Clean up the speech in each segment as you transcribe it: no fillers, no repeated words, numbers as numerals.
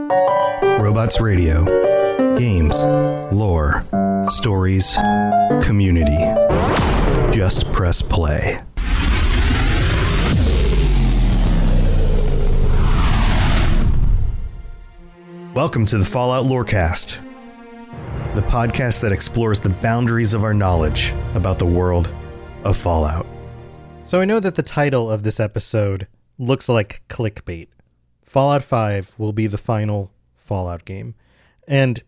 Robots Radio. Games, lore, stories, community. Just press play. Welcome to the Fallout Lorecast, the podcast that explores the boundaries of our knowledge about the world of Fallout. So I know that the title of this episode looks like clickbait. Fallout 5 will be the final Fallout game. And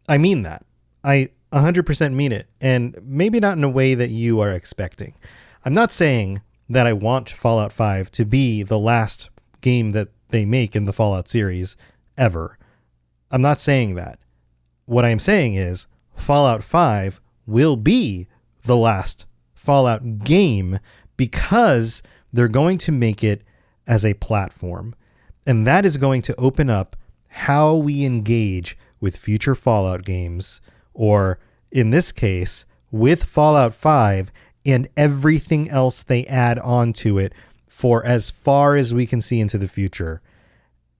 I mean that. I 100% mean it. And maybe not in a way that you are expecting. I'm not saying that I want Fallout 5 to be the last game that they make in the Fallout series ever. I'm not saying that. What I'm saying is Fallout 5 will be the last Fallout game because they're going to make it as a platform. And that is going to open up how we engage with future Fallout games, or in this case, with Fallout 5 and everything else they add on to it for as far as we can see into the future.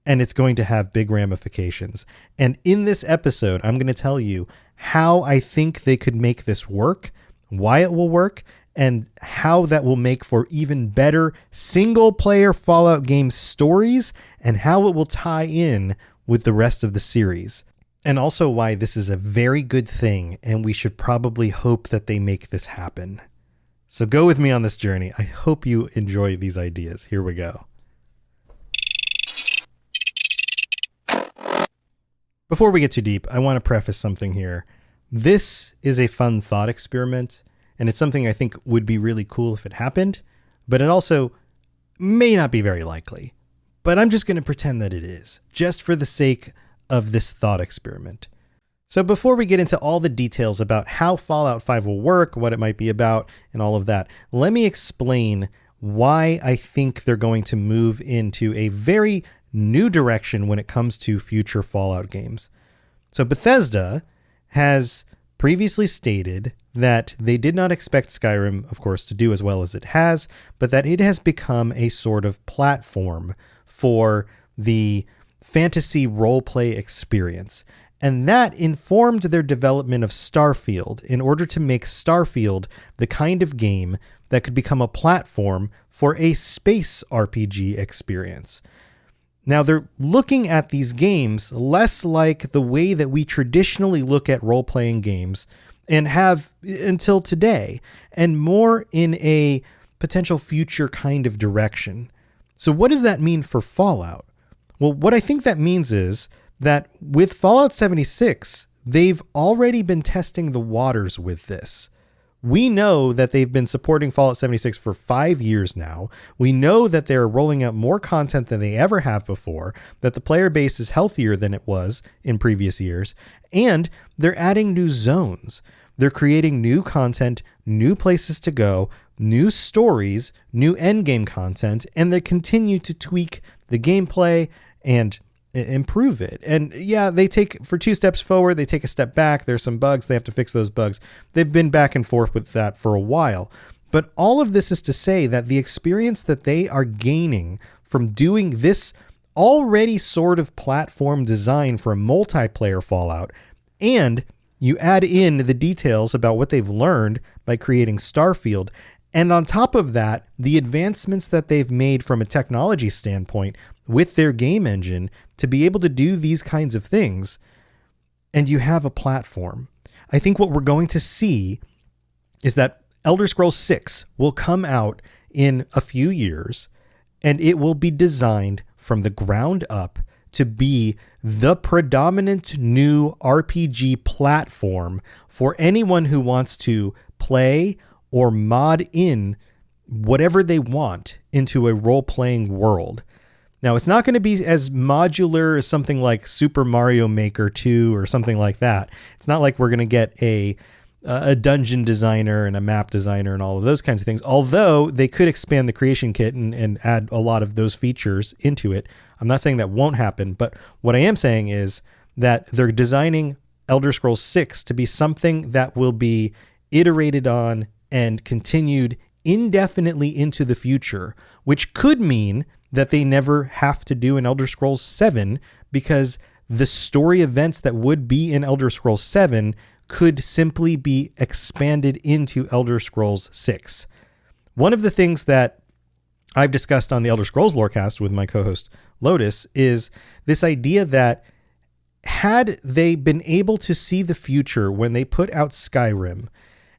And it's going to have big ramifications. And in this episode, I'm going to tell you how I think they could make this work, why it will work, and how that will make for even better single-player Fallout game stories, and how it will tie in with the rest of the series. And also why this is a very good thing, and we should probably hope that they make this happen. So go with me on this journey. I hope you enjoy these ideas. Here we go. Before we get too deep, I want to preface something here. This is a fun thought experiment, and it's something I think would be really cool if it happened, but it also may not be very likely. But I'm just going to pretend that it is, just for the sake of this thought experiment. So before we get into all the details about how Fallout 5 will work, what it might be about, and all of that, let me explain why I think they're going to move into a very new direction when it comes to future Fallout games. So Bethesda has previously stated that they did not expect Skyrim, of course, to do as well as it has, but that it has become a sort of platform for the fantasy roleplay experience. And that informed their development of Starfield in order to make Starfield the kind of game that could become a platform for a space RPG experience. Now, they're looking at these games less like the way that we traditionally look at role-playing games and have until today, and more in a potential future kind of direction. So what does that mean for Fallout? Well, what I think that means is that with Fallout 76, they've already been testing the waters with this. We know that they've been supporting Fallout 76 for 5 years now. We know that they're rolling out more content than they ever have before, that the player base is healthier than it was in previous years, and they're adding new zones. They're creating new content, new places to go, new stories, new endgame content, and they continue to tweak the gameplay and improve it. And yeah, they take for 2 steps forward, they take a step back. There's some bugs. They have to fix those bugs. They've been back and forth with that for a while. But all of this is to say that the experience that they are gaining from doing this already sort of platform design for a multiplayer Fallout, and you add in the details about what they've learned by creating Starfield, and on top of that, the advancements that they've made from a technology standpoint with their game engine to be able to do these kinds of things, and you have a platform. I think what we're going to see is that Elder Scrolls 6 will come out in a few years, and it will be designed from the ground up to be the predominant new RPG platform for anyone who wants to play or mod in whatever they want into a role-playing world. Now, it's not going to be as modular as something like Super Mario Maker 2 or something like that. It's not like we're going to get a dungeon designer and a map designer and all of those kinds of things, although they could expand the creation kit and add a lot of those features into it. I'm not saying that won't happen, but what I am saying is that they're designing Elder Scrolls 6 to be something that will be iterated on and continued indefinitely into the future, which could mean that they never have to do an Elder Scrolls 7 because the story events that would be in Elder Scrolls 7 could simply be expanded into Elder Scrolls 6. One of the things that I've discussed on the Elder Scrolls Lorecast with my co-host Lotus is this idea that had they been able to see the future when they put out Skyrim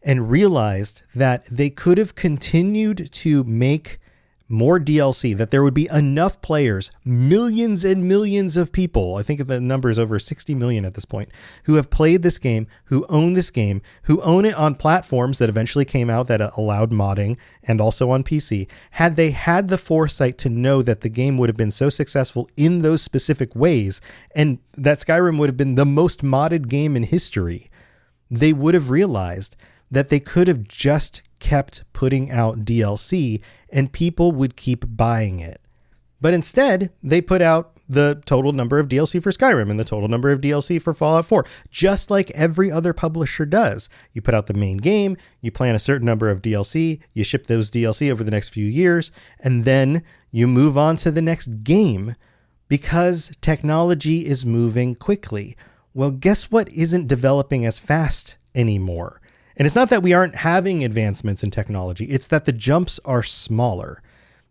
and realized that they could have continued to make more DLC, that there would be enough players, millions and millions of people, I think the number is over 60 million at this point, who have played this game, who own this game, who own it on platforms that eventually came out that allowed modding and also on PC. Had they had the foresight to know that the game would have been so successful in those specific ways, and that Skyrim would have been the most modded game in history, they would have realized that they could have just kept putting out DLC and people would keep buying it. But instead, they put out the total number of DLC for Skyrim and the total number of DLC for Fallout 4, just like every other publisher does. You put out the main game, you plan a certain number of DLC, you ship those DLC over the next few years, and then you move on to the next game because technology is moving quickly. Well, guess what isn't developing as fast anymore? And it's not that we aren't having advancements in technology. It's that the jumps are smaller.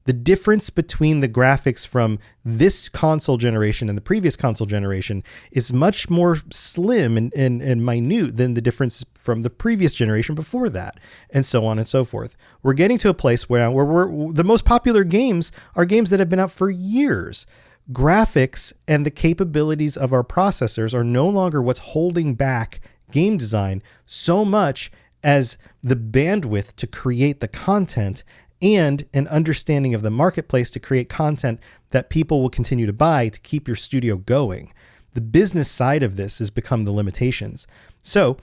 The difference between the graphics from this console generation and the previous console generation is much more slim and minute than the difference from the previous generation before that, and so on and so forth. We're getting to a place where the most popular games are games that have been out for years. Graphics and the capabilities of our processors are no longer what's holding back game design so much as the bandwidth to create the content and an understanding of the marketplace to create content that people will continue to buy to keep your studio going. The business side of this has become the limitations. So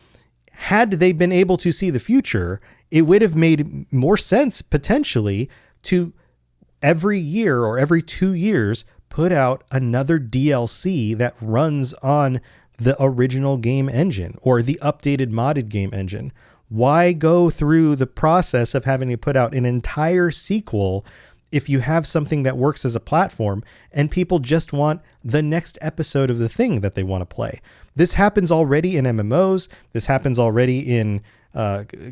had they been able to see the future, it would have made more sense potentially to every year or every 2 years put out another DLC that runs on the original game engine or the updated modded game engine. Why go through the process of having to put out an entire sequel if you have something that works as a platform and people just want the next episode of the thing that they want to play? This happens already in MMOs. This happens already in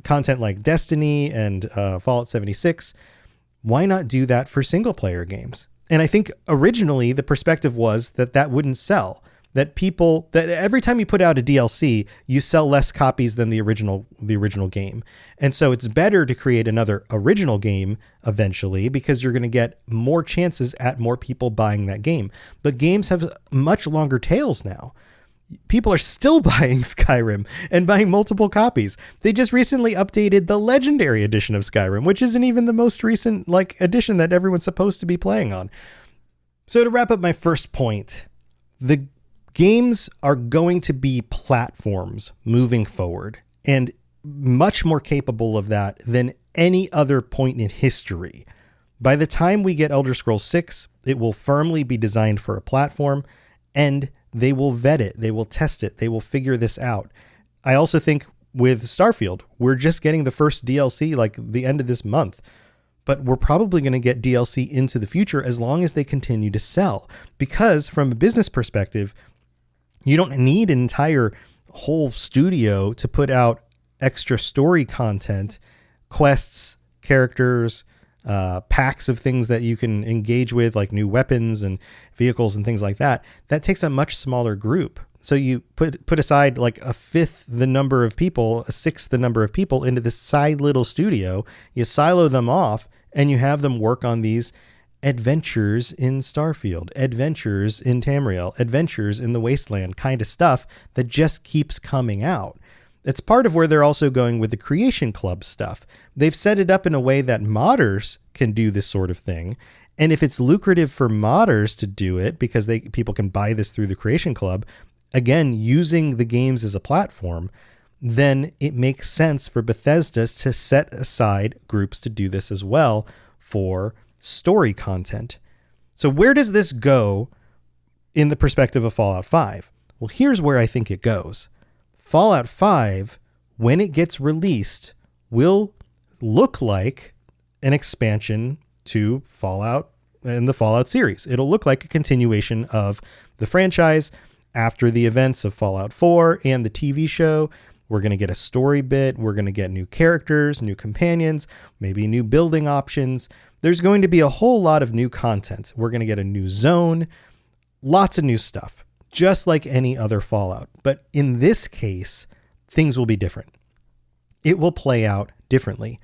content like Destiny and Fallout 76. Why not do that for single player games? And I think originally the perspective was that that wouldn't sell. That every time you put out a DLC, you sell less copies than the original game. And so it's better to create another original game eventually because you're going to get more chances at more people buying that game. But games have much longer tails now. People are still buying Skyrim and buying multiple copies. They just recently updated the Legendary Edition of Skyrim, which isn't even the most recent edition that everyone's supposed to be playing on. So to wrap up my first point, the games are going to be platforms moving forward and much more capable of that than any other point in history. By the time we get Elder Scrolls 6, it will firmly be designed for a platform and they will vet it. They will test it. They will figure this out. I also think with Starfield, we're just getting the first DLC like the end of this month, but we're probably going to get DLC into the future as long as they continue to sell, because from a business perspective, you don't need an entire whole studio to put out extra story content, quests, characters, packs of things that you can engage with, like new weapons and vehicles and things like that. That takes a much smaller group. So you put aside like a fifth the number of people, a sixth the number of people into this side little studio. You silo them off and you have them work on these adventures in Starfield, adventures in Tamriel, adventures in the Wasteland kind of stuff that just keeps coming out. It's part of where they're also going with the Creation Club stuff. They've set it up in a way that modders can do this sort of thing. And if it's lucrative for modders to do it because people can buy this through the Creation Club, again, using the games as a platform, then it makes sense for Bethesda to set aside groups to do this as well for story content. So where does this go in the perspective of Fallout 5? Well, here's where I think it goes. Fallout 5, when it gets released, will look like an expansion to Fallout and the Fallout series. It'll look like a continuation of the franchise after the events of Fallout 4 and the TV show. We're going to get a story bit. We're going to get new characters, new companions, maybe new building options. There's going to be a whole lot of new content. We're going to get a new zone, lots of new stuff, just like any other Fallout. But in this case, things will be different. It will play out differently.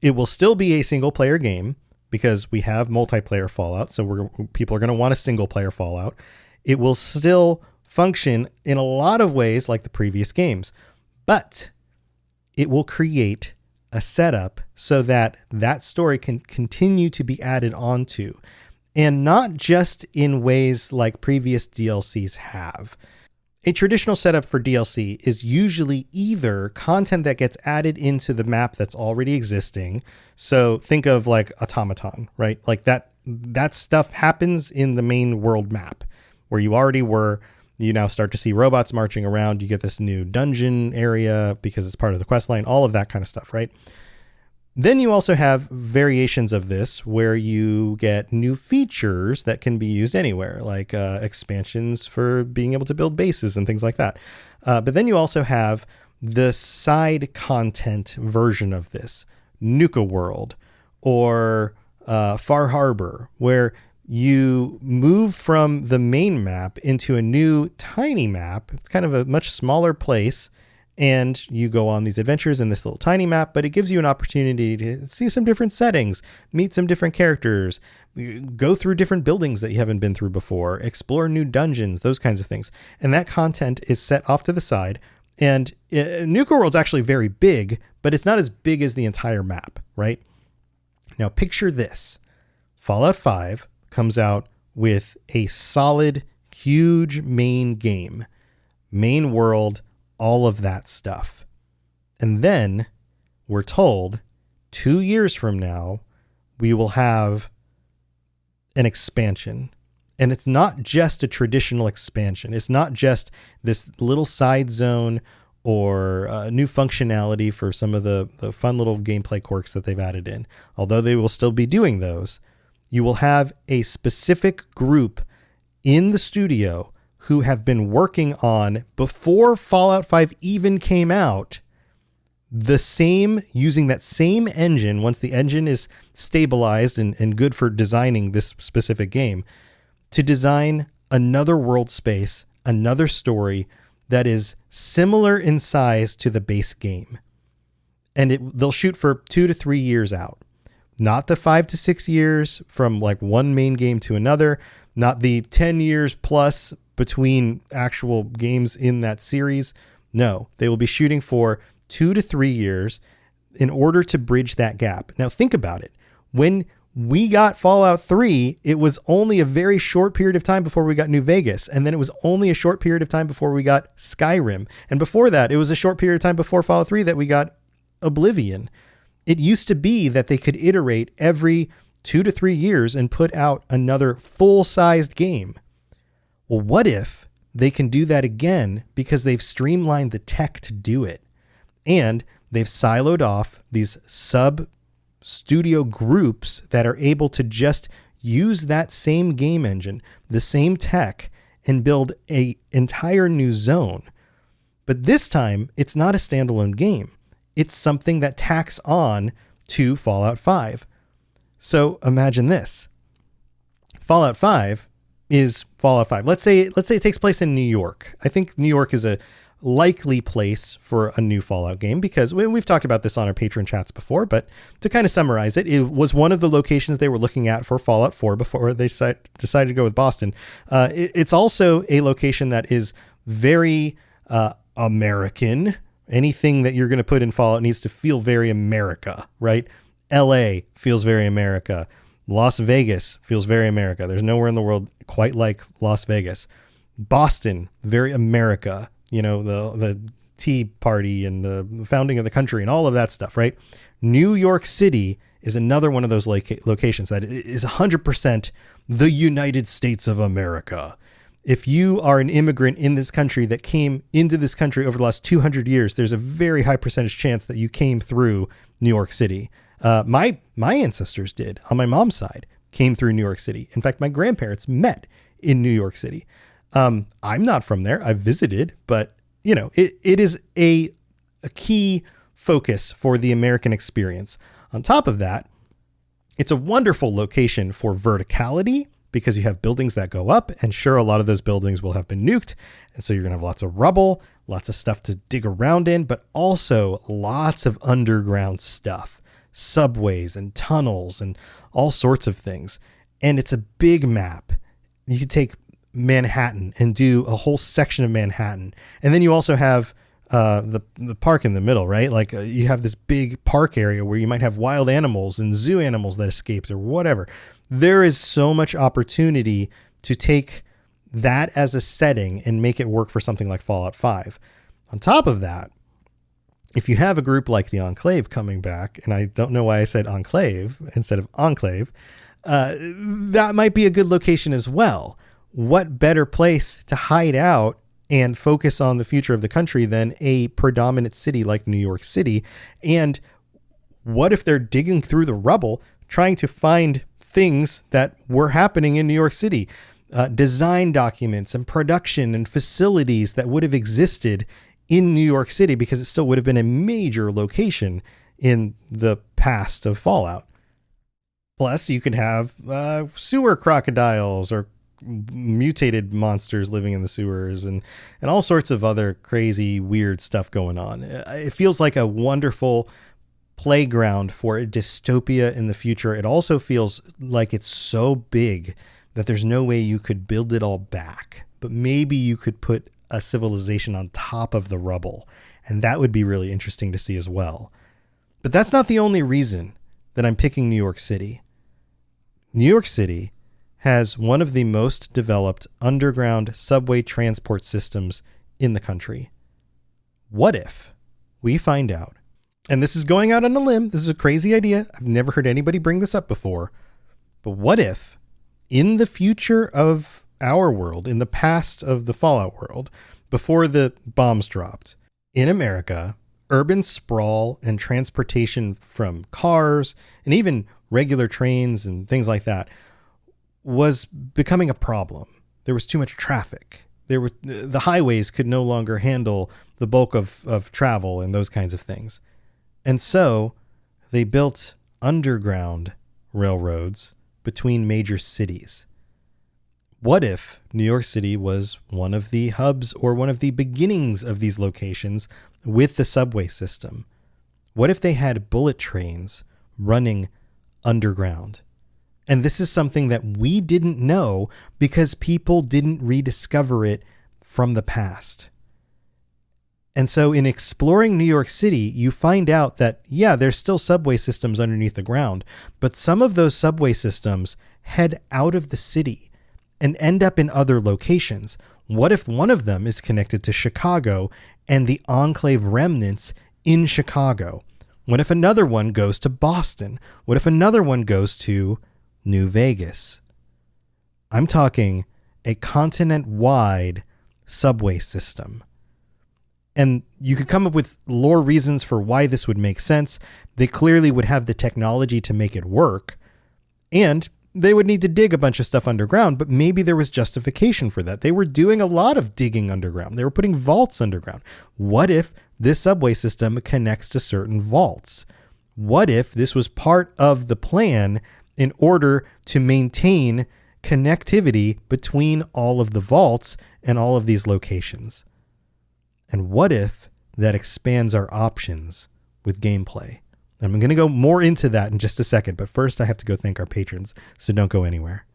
It will still be a single player game because we have multiplayer Fallout. So people are going to want a single player Fallout. It will still function in a lot of ways like the previous games. But it will create a setup so that that story can continue to be added onto, and not just in ways like previous DLCs have. A traditional setup for DLC is usually either content that gets added into the map that's already existing. So think of like Automaton, right? Like that stuff happens in the main world map where you already were. You now start to see robots marching around. You get this new dungeon area because it's part of the quest line, all of that kind of stuff, right? Then you also have variations of this where you get new features that can be used anywhere, like expansions for being able to build bases and things like that. But then you also have the side content version of this, Nuka World or Far Harbor, where you move from the main map into a new tiny map. It's kind of a much smaller place, and you go on these adventures in this little tiny map, but it gives you an opportunity to see some different settings, meet some different characters, go through different buildings that you haven't been through before, explore new dungeons, those kinds of things. And that content is set off to the side. And Nuka World's actually very big, but it's not as big as the entire map, right? Now picture this. Fallout 5 comes out with a solid, huge main game, main world, all of that stuff. And then we're told 2 years from now, we will have an expansion. And it's not just a traditional expansion. It's not just this little side zone or new functionality for some of the fun little gameplay quirks that they've added in. Although they will still be doing those, you will have a specific group in the studio who have been working on, before Fallout 5 even came out, using that same engine, once the engine is stabilized and good for designing this specific game, to design another world space, another story that is similar in size to the base game. And they'll shoot for 2 to 3 years out. Not the 5 to 6 years from like one main game to another, not the 10 years plus between actual games in that series. No, they will be shooting for 2 to 3 years in order to bridge that gap. Now think about it. When we got Fallout 3, it was only a very short period of time before we got New Vegas. And then it was only a short period of time before we got Skyrim. And before that, it was a short period of time before Fallout 3 that we got Oblivion. It used to be that they could iterate every 2 to 3 years and put out another full-sized game. Well, what if they can do that again because they've streamlined the tech to do it, and they've siloed off these sub-studio groups that are able to just use that same game engine, the same tech, and build an entire new zone. But this time, it's not a standalone game. It's something that tacks on to Fallout 5. So imagine this. Fallout 5 is Fallout 5. Let's say it takes place in New York. I think New York is a likely place for a new Fallout game because we've talked about this on our Patron chats before, but to kind of summarize it, it was one of the locations they were looking at for Fallout 4 before they decided to go with Boston. It's also a location that is very American. Anything that you're going to put in Fallout needs to feel very America, right? LA feels very America. Las Vegas feels very America. There's nowhere in the world quite like Las Vegas. Boston, very America. You know, the Tea Party and the founding of the country and all of that stuff, right? New York City is another one of those locations that is 100% the United States of America. If you are an immigrant in this country that came into this country over the last 200 years, there's a very high percentage chance that you came through New York City. My ancestors did, on my mom's side, came through New York City. In fact, my grandparents met in New York City. I'm not from there. I've visited, but it is a key focus for the American experience. On top of that, it's a wonderful location for verticality because you have buildings that go up, and sure, a lot of those buildings will have been nuked. And so you're going to have lots of rubble, lots of stuff to dig around in, but also lots of underground stuff, subways and tunnels and all sorts of things. And it's a big map. You could take Manhattan and do a whole section of Manhattan. And then you also have the park in the middle, right? Like you have this big park area where you might have wild animals and zoo animals that escaped or whatever. There is so much opportunity to take that as a setting and make it work for something like Fallout 5. On top of that, if you have a group like the Enclave coming back, and I don't know why I said Enclave instead of Enclave, that might be a good location as well. What better place to hide out and focus on the future of the country than a predominant city like New York City? And what if they're digging through the rubble, trying to find things that were happening in New York City? Design documents and production and facilities that would have existed in New York City, because it still would have been a major location in the past of Fallout. Plus, you could have sewer crocodiles or mutated monsters living in the sewers and all sorts of other crazy, weird stuff going on. It feels like a wonderful playground for a dystopia in the future. It also feels like it's so big that there's no way you could build it all back, but maybe you could put a civilization on top of the rubble, and that would be really interesting to see as well. But that's not the only reason that I'm picking New York City. New York City has one of the most developed underground subway transport systems in the country. What if we find out, and this is going out on a limb, this is a crazy idea, I've never heard anybody bring this up before, but what if in the future of our world, in the past of the Fallout world, before the bombs dropped, in America, urban sprawl and transportation from cars and even regular trains and things like that was becoming a problem. There was too much traffic. The highways could no longer handle the bulk of travel and those kinds of things. And so they built underground railroads between major cities. What if New York City was one of the hubs or one of the beginnings of these locations with the subway system? What if they had bullet trains running underground? And this is something that we didn't know because people didn't rediscover it from the past. And so in exploring New York City, you find out that, yeah, there's still subway systems underneath the ground, but some of those subway systems head out of the city and end up in other locations. What if one of them is connected to Chicago and the Enclave remnants in Chicago? What if another one goes to Boston? What if another one goes to New Vegas? I'm talking a continent-wide subway system. And you could come up with lore reasons for why this would make sense. They clearly would have the technology to make it work. And they would need to dig a bunch of stuff underground, but maybe there was justification for that. They were doing a lot of digging underground. They were putting vaults underground. What if this subway system connects to certain vaults? What if this was part of the plan in order to maintain connectivity between all of the vaults and all of these locations? And what if that expands our options with gameplay? I'm going to go more into that in just a second, but first I have to go thank our patrons, so don't go anywhere.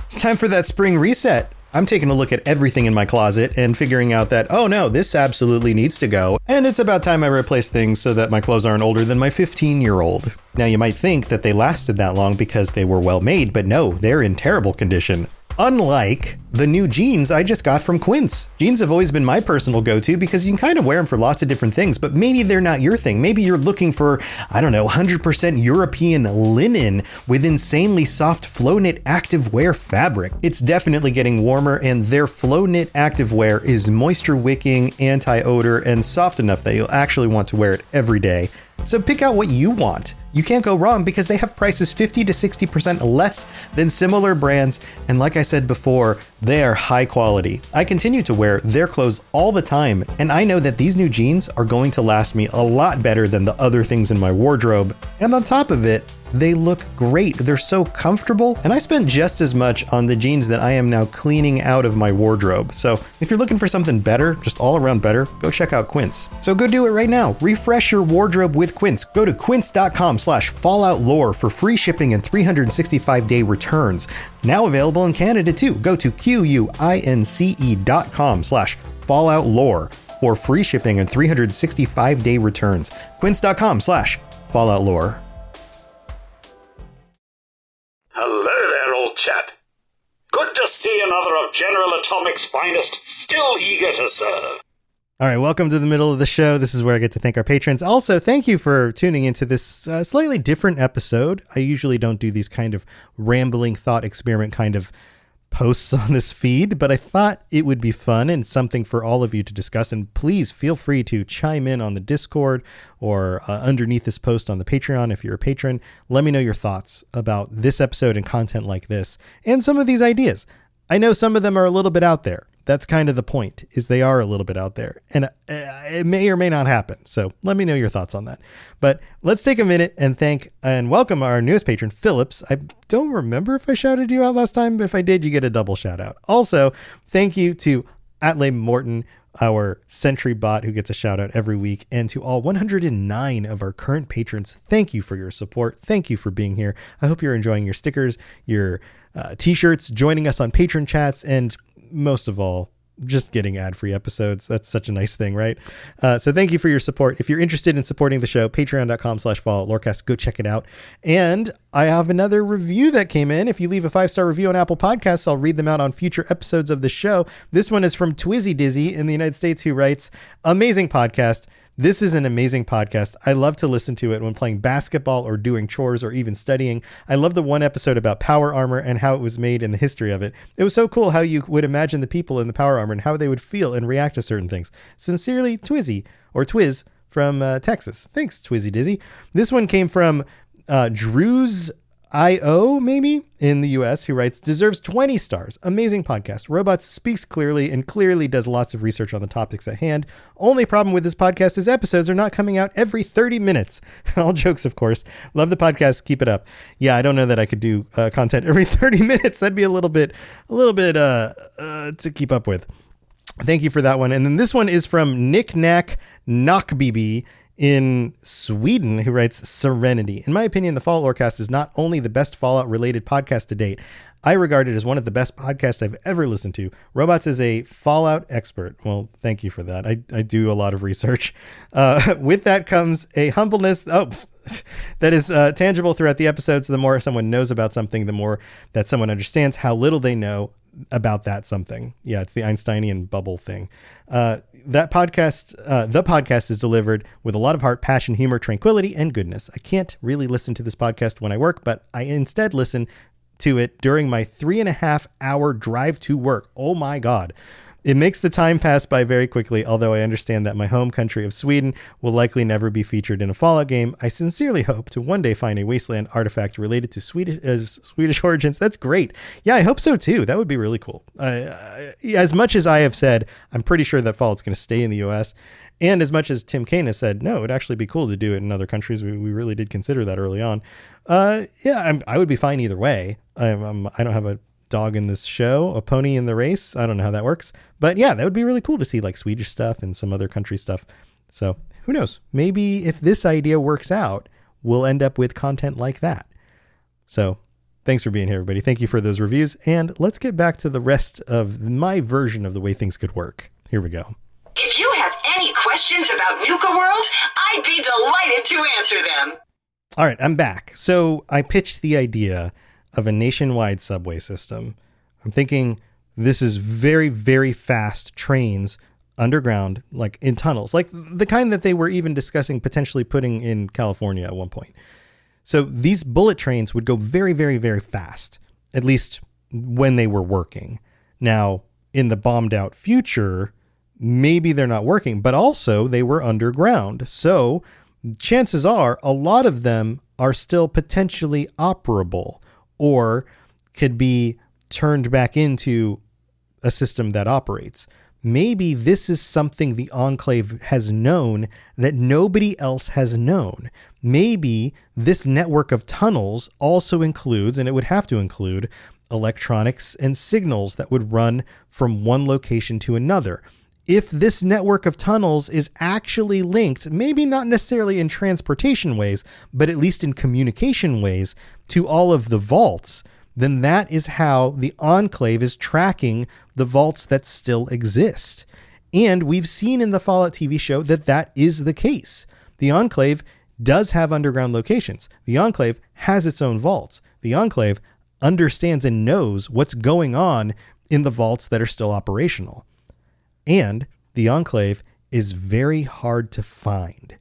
It's time for that spring reset. I'm taking a look at everything in my closet and figuring out that, oh no, this absolutely needs to go. And it's about time I replace things so that my clothes aren't older than my 15-year-old. Now you might think that they lasted that long because they were well made, but no, they're in terrible condition. Unlike the new jeans I just got from Quince. Jeans have always been my personal go-to because you can kind of wear them for lots of different things, but maybe they're not your thing. Maybe you're looking for, 100% European linen with insanely soft flow knit activewear fabric. It's definitely getting warmer, and their flow knit activewear is moisture wicking, anti-odor, and soft enough that you'll actually want to wear it every day. So pick out what you want. you can't go wrong because they have prices 50 to 60% less than similar brands. And like I said before, they are high quality. I continue to wear their clothes all the time, and I know that these new jeans are going to last me a lot better than the other things in my wardrobe. And on top of it, they look great. They're so comfortable. And I spent just as much on the jeans that I am now cleaning out of my wardrobe. So if you're looking for something better, just all around better, go check out Quince. So go do it right now. Refresh your wardrobe with Quince. Go to quince.com/falloutlore for free shipping and 365-day returns. Now available in Canada too. Go to quince.com/falloutlore for free shipping and 365-day returns. Quince.com/falloutlore. Hello there, old chap. Good to see another of General Atomic's finest, still eager to serve. All right, welcome to the middle of the show. This is where I get to thank our patrons. Also, thank you for tuning into this slightly different episode. I usually don't do these kind of rambling thought experiment kind of posts on this feed, but I thought it would be fun and something for all of you to discuss. And please feel free to chime in on the Discord or underneath this post on the Patreon if you're a patron. Let me know your thoughts about this episode and content like this and some of these ideas. I know some of them are a little bit out there. That's kind of the point, is they are a little bit out there, and it may or may not happen. So let me know your thoughts on that. But let's take a minute and thank and welcome our newest patron, Phillips. I don't remember if I shouted you out last time, but if I did, you get a double shout out. Also, thank you to Atley Morton, our Sentry bot who gets a shout out every week, and to all 109 of our current patrons. Thank you for your support. Thank you for being here. I hope you're enjoying your stickers, your t-shirts, joining us on patron chats, and most of all, just getting ad-free episodes. That's such a nice thing, right? So thank you for your support. If you're interested in supporting the show, patreon.com/falloutlorecast, go check it out. And I have another review that came in. If you leave a 5-star review on Apple Podcasts, I'll read them out on future episodes of the show. This one is from Twizzy Dizzy in the United States, who writes, "Amazing podcast. This is an amazing podcast. I love to listen to it when playing basketball or doing chores or even studying. I love the one episode about power armor and how it was made and the history of it. It was so cool how you would imagine the people in the power armor and how they would feel and react to certain things. Sincerely, Twizzy, or Twiz from Texas." Thanks, Twizzy Dizzy. This one came from Drew's IO, maybe, in the US, who writes, "Deserves 20 stars. Amazing podcast. Robots speaks clearly and clearly does lots of research on the topics at hand. Only problem with this podcast is episodes are not coming out every 30 minutes. All jokes, of course. Love the podcast. Keep it up." Yeah, I don't know that I could do content every 30 minutes. That'd be a little bit to keep up with. Thank you for that one. And then this one is from Nick Knack Knockbb in Sweden, who writes, "Serenity. In my opinion, the Fallout Lorecast is not only the best Fallout related podcast to date, I regard it as one of the best podcasts I've ever listened to. Robots is a Fallout expert." Well, thank you for that. I do a lot of research. With that comes a humbleness that is tangible throughout the episodes. The more someone knows about something, the more that someone understands how little they know about that something. Yeah, it's the Einsteinian bubble thing. The podcast is delivered with a lot of heart, passion, humor, tranquility, and goodness. I can't really listen to this podcast when I work, but I instead listen to it during my 3.5-hour drive to work. Oh my God. It makes the time pass by very quickly, although I understand that my home country of Sweden will likely never be featured in a Fallout game. I sincerely hope to one day find a Wasteland artifact related to Swedish origins. That's great. Yeah, I hope so too. That would be really cool. As much as I have said, I'm pretty sure that Fallout's going to stay in the US. And as much as Tim Kaine has said, no, it'd actually be cool to do it in other countries. We really did consider that early on. I would be fine either way. I don't have a dog in this show, a pony in the race. I don't know how that works, but yeah, that would be really cool to see like Swedish stuff and some other country stuff. So who knows? Maybe if this idea works out, we'll end up with content like that. So thanks for being here, everybody. Thank you for those reviews. And let's get back to the rest of my version of the way things could work. Here we go. If you have any questions about Nuka World, I'd be delighted to answer them. All right, I'm back. So I pitched the idea of a nationwide subway system. I'm thinking this is very, very fast trains underground, like in tunnels, like the kind that they were even discussing potentially putting in California at one point. So these bullet trains would go very, very, very fast, at least when they were working. Now, in the bombed out future, maybe they're not working, but also they were underground. So chances are a lot of them are still potentially operable or could be turned back into a system that operates. Maybe this is something the Enclave has known that nobody else has known. Maybe this network of tunnels also includes, and it would have to include, electronics and signals that would run from one location to another. If this network of tunnels is actually linked, maybe not necessarily in transportation ways, but at least in communication ways, to all of the vaults, then that is how the Enclave is tracking the vaults that still exist. And we've seen in the Fallout TV show that that is the case. The Enclave does have underground locations. The Enclave has its own vaults. The Enclave understands and knows what's going on in the vaults that are still operational. And the Enclave is very hard to find.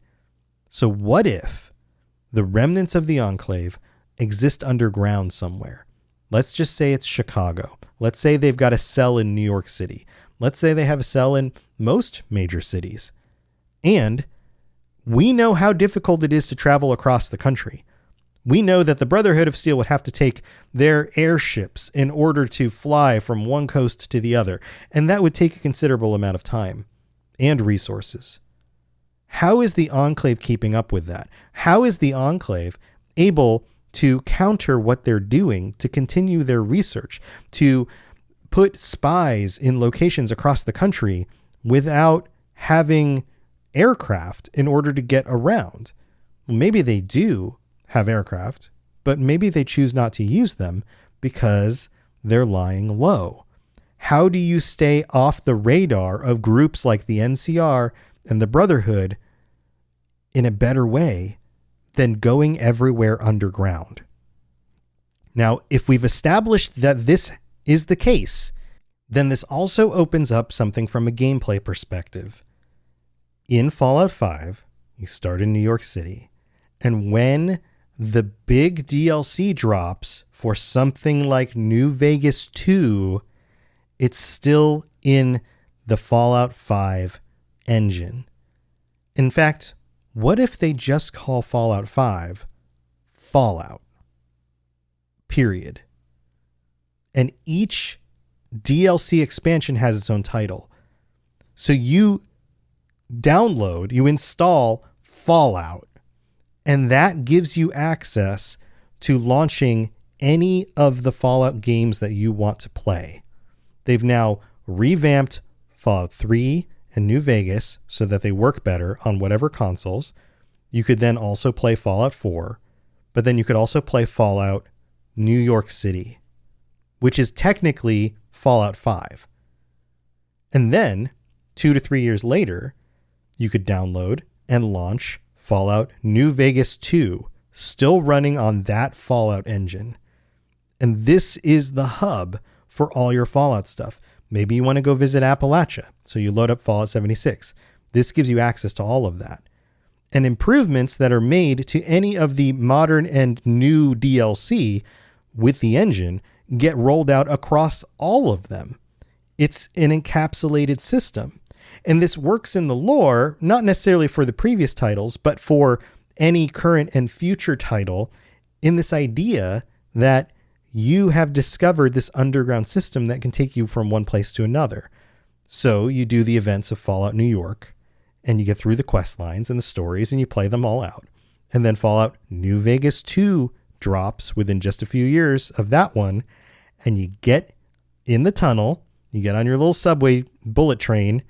So what if the remnants of the Enclave exist underground somewhere? Let's just say it's Chicago. Let's say they've got a cell in New York City. Let's say they have a cell in most major cities. And we know how difficult it is to travel across the country. We know that the Brotherhood of Steel would have to take their airships in order to fly from one coast to the other, and that would take a considerable amount of time and resources. How is the Enclave keeping up with that? How is the Enclave able to counter what they're doing, to continue their research, to put spies in locations across the country without having aircraft in order to get around? Well, maybe they do have aircraft, but maybe they choose not to use them because they're lying low. How do you stay off the radar of groups like the NCR and the Brotherhood in a better way than going everywhere underground? Now, if we've established that this is the case, then this also opens up something from a gameplay perspective. In Fallout 5, you start in New York City, and when the big DLC drops for something like New Vegas 2, it's still in the Fallout 5 engine. In fact, what if they just call Fallout 5 Fallout? Period. And each DLC expansion has its own title. So you you install Fallout, and that gives you access to launching any of the Fallout games that you want to play. They've now revamped Fallout 3 and New Vegas so that they work better on whatever consoles. You could then also play Fallout 4, but then you could also play Fallout New York City, which is technically Fallout 5. And then 2 to 3 years later, you could download and launch Fallout New Vegas 2, still running on that Fallout engine. And this is the hub for all your Fallout stuff. Maybe you want to go visit Appalachia, so you load up Fallout 76. This gives you access to all of that. And improvements that are made to any of the modern and new DLC with the engine get rolled out across all of them. It's an encapsulated system. And this works in the lore, not necessarily for the previous titles, but for any current and future title, in this idea that you have discovered this underground system that can take you from one place to another. So you do the events of Fallout New York, and you get through the quest lines and the stories, and you play them all out. And then Fallout New Vegas 2 drops within just a few years of that one, and you get in the tunnel, you get on your little subway bullet train,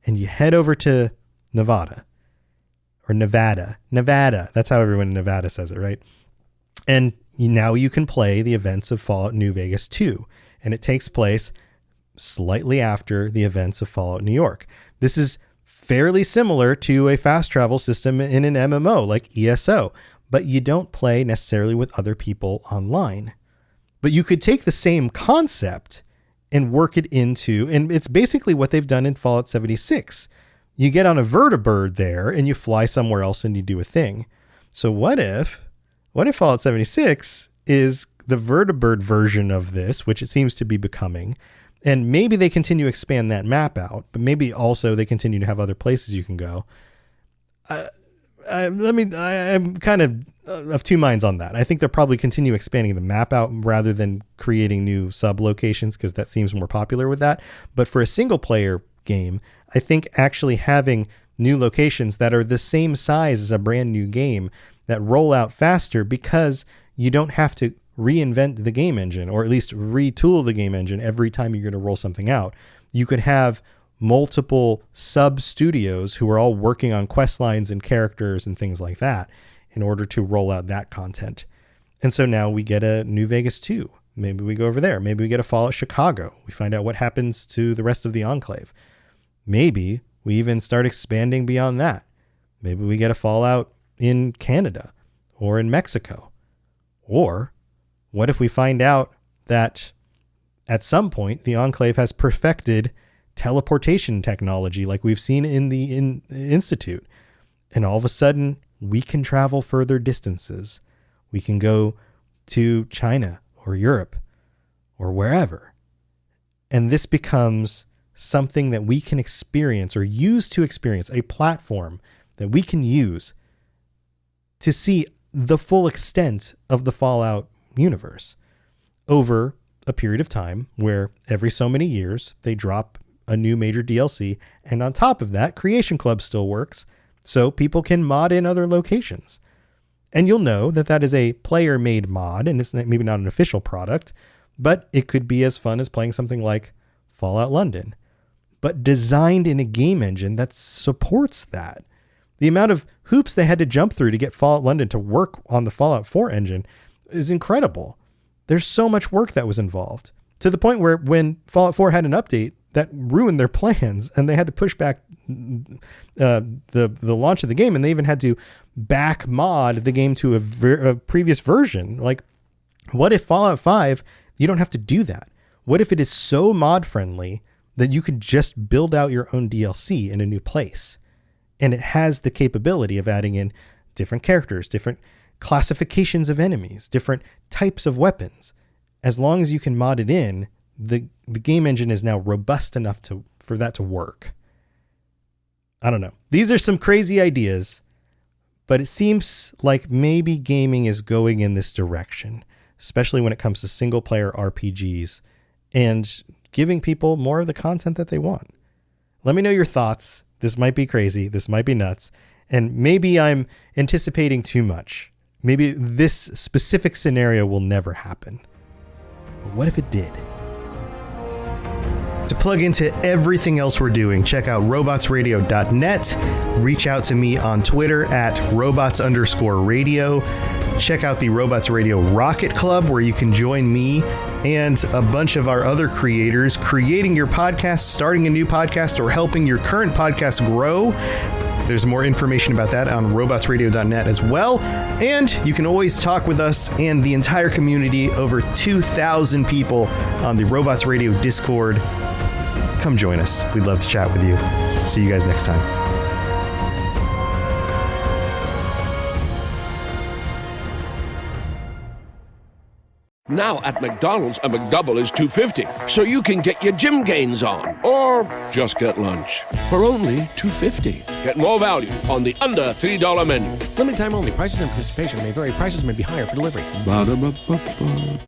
and you head over to Nevada. Or Nevada. That's how everyone in Nevada says it, right? And now you can play the events of Fallout New Vegas 2. And it takes place slightly after the events of Fallout New York. This is fairly similar to a fast travel system in an MMO like ESO, but you don't play necessarily with other people online. But you could take the same concept and work it into, and it's basically what they've done in Fallout 76. You get on a vertibird there and you fly somewhere else and you do a thing. So what if Fallout 76 is the vertibird version of this, which it seems to be becoming, and maybe they continue to expand that map out, but maybe also they continue to have other places you can go. I'm kind of two minds on that. I think they'll probably continue expanding the map out rather than creating new sub locations, because that seems more popular with that. But for a single player game, I think actually having new locations that are the same size as a brand new game that roll out faster, because you don't have to reinvent the game engine, or at least retool the game engine every time you're going to roll something out. You could have multiple sub studios who are all working on quest lines and characters and things like that in order to roll out that content. And so now we get a New Vegas 2. Maybe we go over there. Maybe we get a Fallout Chicago. We find out what happens to the rest of the Enclave. Maybe we even start expanding beyond that. Maybe we get a Fallout in Canada or in Mexico. Or what if we find out that at some point the Enclave has perfected teleportation technology like we've seen in the Institute, and all of a sudden we can travel further distances. We can go to China or Europe or wherever. And this becomes something that we can experience or use to experience, a platform that we can use to see the full extent of the Fallout universe over a period of time where every so many years they drop a new major DLC. And on top of that, Creation Club still works, so people can mod in other locations. And you'll know that that is a player-made mod, and it's maybe not an official product, but it could be as fun as playing something like Fallout London, but designed in a game engine that supports that. The amount of hoops they had to jump through to get Fallout London to work on the Fallout 4 engine is incredible. There's so much work that was involved, to the point where when Fallout 4 had an update that ruined their plans and they had to push back the launch of the game, and they even had to back mod the game to a previous version. Like, what if Fallout 5, you don't have to do that? What if it is so mod friendly that you could just build out your own DLC in a new place? And it has the capability of adding in different characters, different classifications of enemies, different types of weapons. As long as you can mod it in, the game engine is now robust enough for that to work. I don't know. These are some crazy ideas, but it seems like maybe gaming is going in this direction, especially when it comes to single player RPGs and giving people more of the content that they want. Let me know your thoughts. This might be crazy. This might be nuts. And maybe I'm anticipating too much. Maybe this specific scenario will never happen. But what if it did? To plug into everything else we're doing, check out robotsradio.net. Reach out to me on Twitter at robots_radio. Check out the Robots Radio Rocket Club, where you can join me and a bunch of our other creators creating your podcast, starting a new podcast, or helping your current podcast grow. There's more information about that on robotsradio.net as well. And you can always talk with us and the entire community, over 2,000 people on the Robots Radio Discord. Come join us. We'd love to chat with you. See you guys next time. Now at McDonald's, a McDouble is $2.50, so you can get your gym gains on, or just get lunch for only $2.50. Get more value on the under $3 menu. Limited time only. Prices and participation may vary. Prices may be higher for delivery. Ba-da-ba-ba-ba.